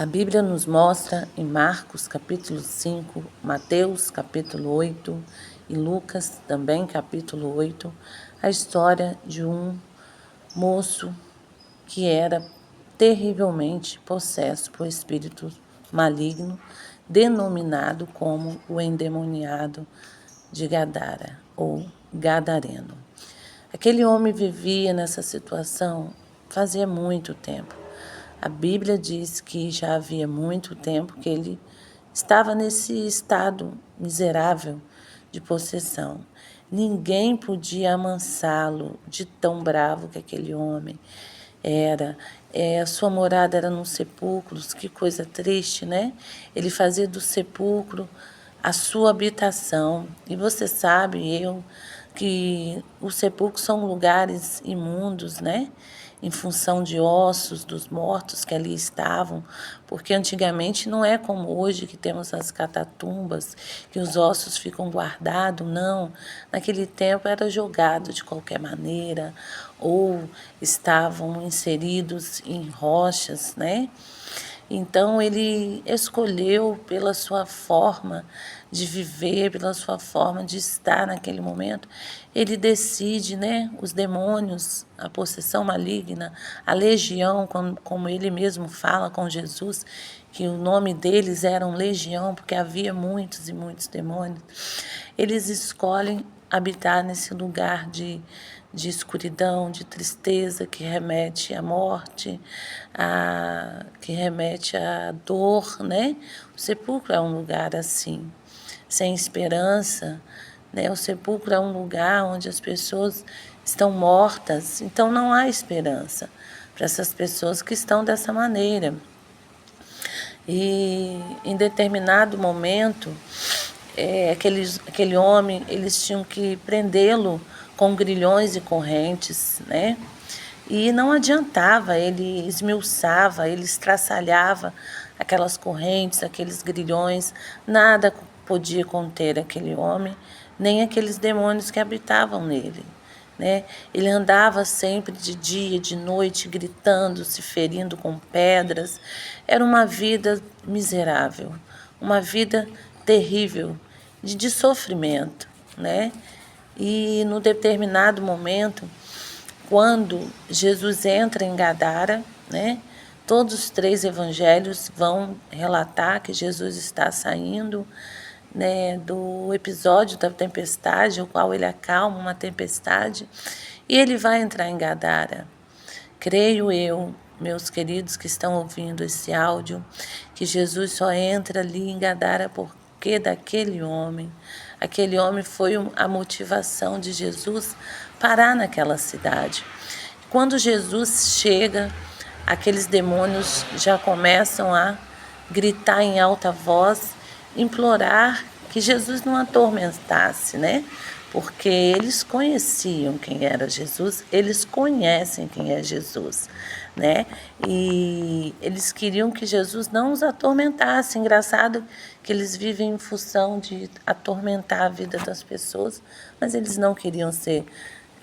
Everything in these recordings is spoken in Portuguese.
A Bíblia nos mostra em Marcos capítulo 5, Mateus capítulo 8 e Lucas também capítulo 8, a história de um moço que era terrivelmente possesso por espírito maligno, denominado como o endemoniado de Gadara ou Gadareno. Aquele homem vivia nessa situação fazia muito tempo. A Bíblia diz que já havia muito tempo que ele estava nesse estado miserável de possessão. Ninguém podia amansá-lo de tão bravo que aquele homem era. A sua morada era nos sepulcros, que coisa triste, né? Ele fazia do sepulcro a sua habitação. E você sabe, que os sepulcros são lugares imundos, né? Em função de ossos dos mortos que ali estavam, porque antigamente não é como hoje que temos as catatumbas, que os ossos ficam guardados, não. Naquele tempo era jogado de qualquer maneira, ou estavam inseridos em rochas, né? Então ele escolheu pela sua forma de viver, pela sua forma de estar naquele momento, ele decide, né, os demônios, a possessão maligna, a legião, como ele mesmo fala com Jesus, que o nome deles era legião, porque havia muitos e muitos demônios. Eles escolhem habitar nesse lugar de escuridão, de tristeza, que remete à morte, que remete à dor, né? O sepulcro é um lugar assim, sem esperança, né? O sepulcro é um lugar onde as pessoas estão mortas, então não há esperança para essas pessoas que estão dessa maneira. E em determinado momento, aquele homem, eles tinham que prendê-lo com grilhões e correntes, né? E não adiantava, ele esmiuçava, ele estraçalhava aquelas correntes, aqueles grilhões, nada podia conter aquele homem, nem aqueles demônios que habitavam nele, né? Ele andava sempre de dia, de noite, gritando, se ferindo com pedras. Era uma vida miserável, uma vida terrível, de sofrimento, né? E no determinado momento, quando Jesus entra em Gadara, né? Todos os 3 evangelhos vão relatar que Jesus está saindo, né, do episódio da tempestade, o qual ele acalma uma tempestade, e ele vai entrar em Gadara. Creio eu, meus queridos que estão ouvindo esse áudio, que Jesus só entra ali em Gadara porque daquele homem. Aquele homem foi a motivação de Jesus parar naquela cidade. Quando Jesus chega, aqueles demônios já começam a gritar em alta voz, implorar que Jesus não atormentasse, né? Porque eles conheciam quem era Jesus, eles conhecem quem é Jesus, né? E eles queriam que Jesus não os atormentasse. Engraçado que eles vivem em função de atormentar a vida das pessoas, mas eles não queriam ser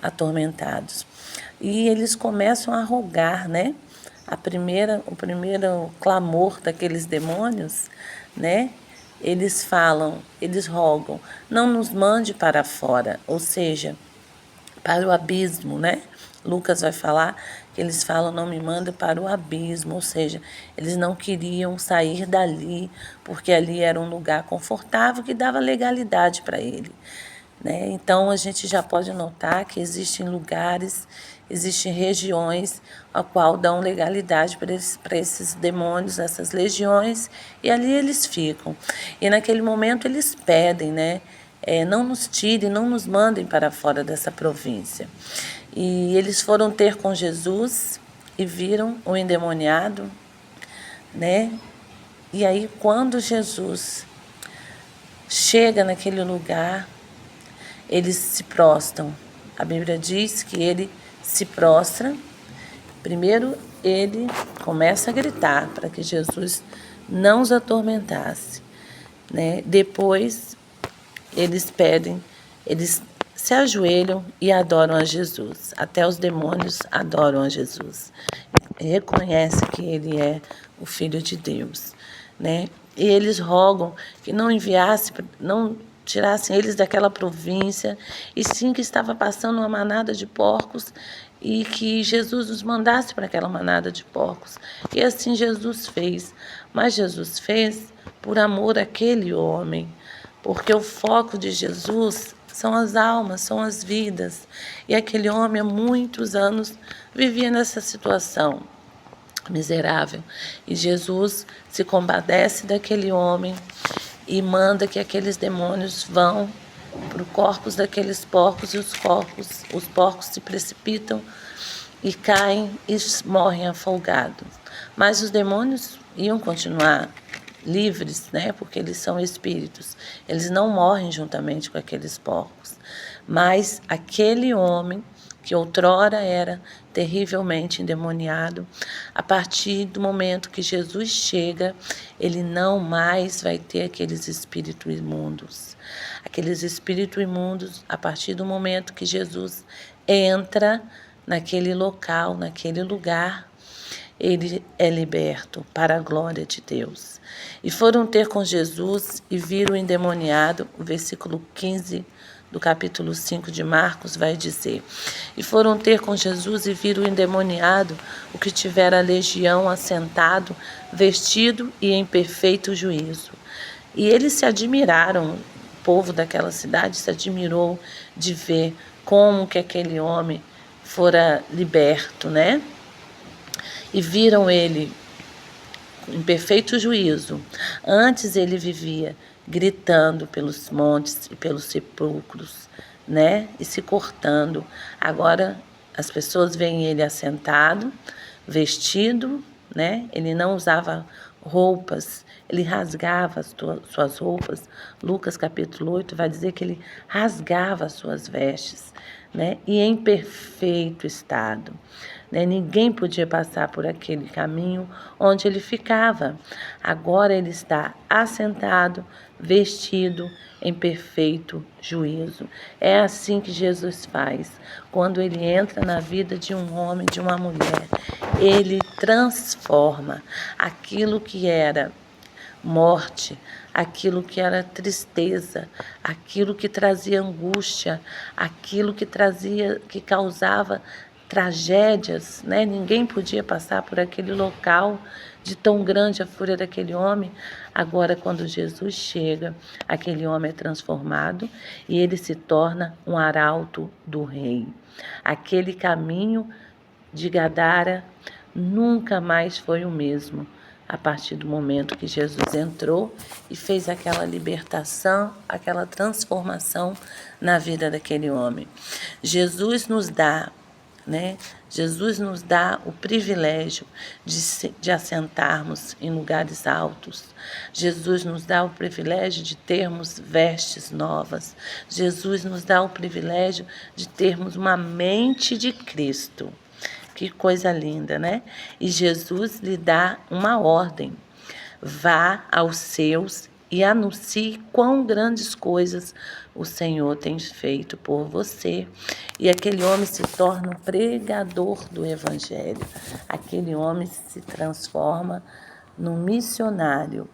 atormentados. E eles começam a rogar, né? O primeiro clamor daqueles demônios, né? Eles rogam, não nos mande para fora, ou seja, para o abismo, né? Lucas vai falar que eles falam, não me manda para o abismo, ou seja, eles não queriam sair dali, porque ali era um lugar confortável que dava legalidade para ele, né? Então, a gente já pode notar que existem lugares, existem regiões a qual dão legalidade para esses demônios, essas legiões, e ali eles ficam. E naquele momento eles pedem, né? Não nos tirem, não nos mandem para fora dessa província. E eles foram ter com Jesus e viram o endemoniado, né? E aí, quando Jesus chega naquele lugar, eles se prostram. A Bíblia diz que ele se prostra. Primeiro, ele começa a gritar para que Jesus não os atormentasse, né? Depois, eles se ajoelham e adoram a Jesus. Até os demônios adoram a Jesus. reconhece que ele é o Filho de Deus, né? E eles rogam que não enviasse, não tirassem eles daquela província, e sim que estava passando uma manada de porcos e que Jesus os mandasse para aquela manada de porcos. E assim Jesus fez. Mas Jesus fez por amor àquele homem, porque o foco de Jesus são as almas, são as vidas. E aquele homem há muitos anos vivia nessa situação miserável. E Jesus se compadece daquele homem e manda que aqueles demônios vão para o corpos daqueles porcos, e os porcos se precipitam e caem e morrem afogados. Mas os demônios iam continuar livres, né? Porque eles são espíritos. Eles não morrem juntamente com aqueles porcos. Mas aquele homem que outrora era terrivelmente endemoniado, a partir do momento que Jesus chega, ele não mais vai ter aqueles espíritos imundos. Aqueles espíritos imundos, a partir do momento que Jesus entra naquele local, naquele lugar, ele é liberto para a glória de Deus. E foram ter com Jesus e viram o endemoniado, o versículo 15 do capítulo 5 de Marcos vai dizer: e foram ter com Jesus e viram o endemoniado, o que tivera a legião, assentado, vestido e em perfeito juízo. E eles se admiraram, o povo daquela cidade se admirou de ver como que aquele homem fora liberto, né? E viram ele em perfeito juízo. Antes ele vivia gritando pelos montes e pelos sepulcros, né? E se cortando. Agora as pessoas veem ele assentado, vestido, né? Ele não usava roupas, ele rasgava as suas roupas. Lucas capítulo 8 vai dizer que ele rasgava as suas vestes, né? E em perfeito estado. Né? Ninguém podia passar por aquele caminho onde ele ficava. Agora ele está assentado, vestido em perfeito juízo. É assim que Jesus faz. Quando ele entra na vida de um homem, de uma mulher, ele transforma aquilo que era morte, aquilo que era tristeza, aquilo que trazia angústia, aquilo que causava tragédias, né? Ninguém podia passar por aquele local de tão grande a fúria daquele homem. Agora, quando Jesus chega, aquele homem é transformado e ele se torna um arauto do rei. Aquele caminho de Gadara nunca mais foi o mesmo. A partir do momento que Jesus entrou e fez aquela libertação, aquela transformação na vida daquele homem. Jesus nos dá, né? Jesus nos dá o privilégio de assentarmos em lugares altos. Jesus nos dá o privilégio de termos vestes novas. Jesus nos dá o privilégio de termos uma mente de Cristo. Que coisa linda, né? E Jesus lhe dá uma ordem: vá aos seus e anuncie quão grandes coisas o Senhor tem feito por você. E aquele homem se torna um pregador do Evangelho. Aquele homem se transforma num missionário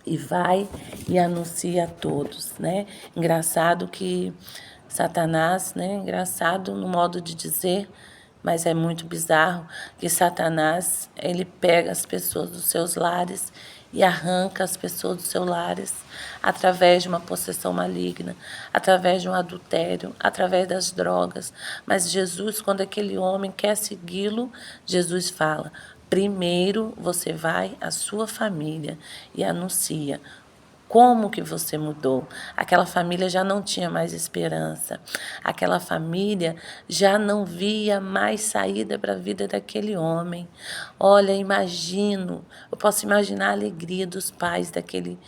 e vai e anuncia a todos, né? Engraçado que Satanás, né? Engraçado no modo de dizer, mas é muito bizarro que Satanás, ele pega as pessoas dos seus lares e arranca as pessoas dos seus lares através de uma possessão maligna, através de um adultério, através das drogas. Mas Jesus, quando aquele homem quer segui-lo, Jesus fala: primeiro você vai à sua família e anuncia como que você mudou. Aquela família já não tinha mais esperança. Aquela família já não via mais saída para a vida daquele homem. Olha, eu posso imaginar a alegria dos pais daquele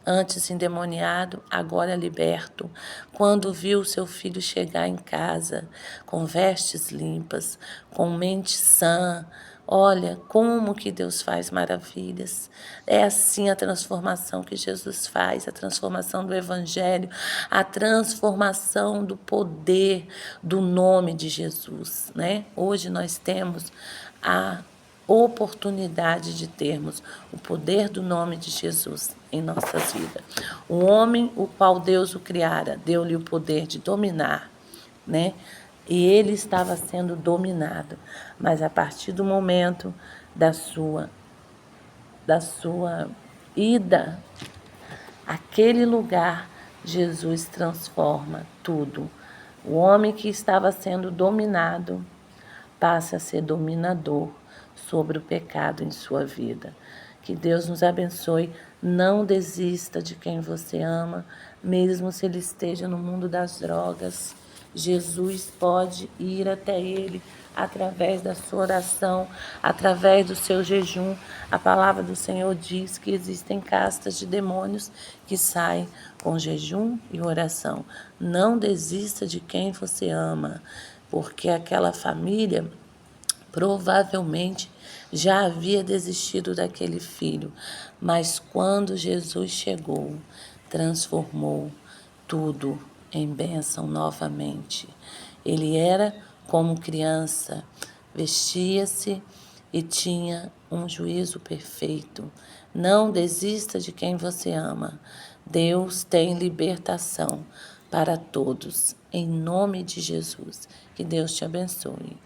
antes endemoniado, agora liberto, quando viu seu filho chegar em casa com vestes limpas, com mente sã. Olha como que Deus faz maravilhas. É assim a transformação que Jesus faz, a transformação do Evangelho, a transformação do poder do nome de Jesus, né? Hoje nós temos oportunidade de termos o poder do nome de Jesus em nossas vidas. O homem, o qual Deus o criara, deu-lhe o poder de dominar, né? E ele estava sendo dominado, mas a partir do momento da sua ida àquele lugar, Jesus transforma tudo. O homem que estava sendo dominado passa a ser dominador sobre o pecado em sua vida. Que Deus nos abençoe. Não desista de quem você ama, mesmo se ele esteja no mundo das drogas. Jesus pode ir até ele através da sua oração, através do seu jejum. A palavra do Senhor diz que existem castas de demônios que saem com jejum e oração. Não desista de quem você ama, porque aquela família provavelmente já havia desistido daquele filho, mas quando Jesus chegou, transformou tudo em bênção novamente. Ele era como criança, vestia-se e tinha um juízo perfeito. Não desista de quem você ama. Deus tem libertação para todos, em nome de Jesus. Que Deus te abençoe.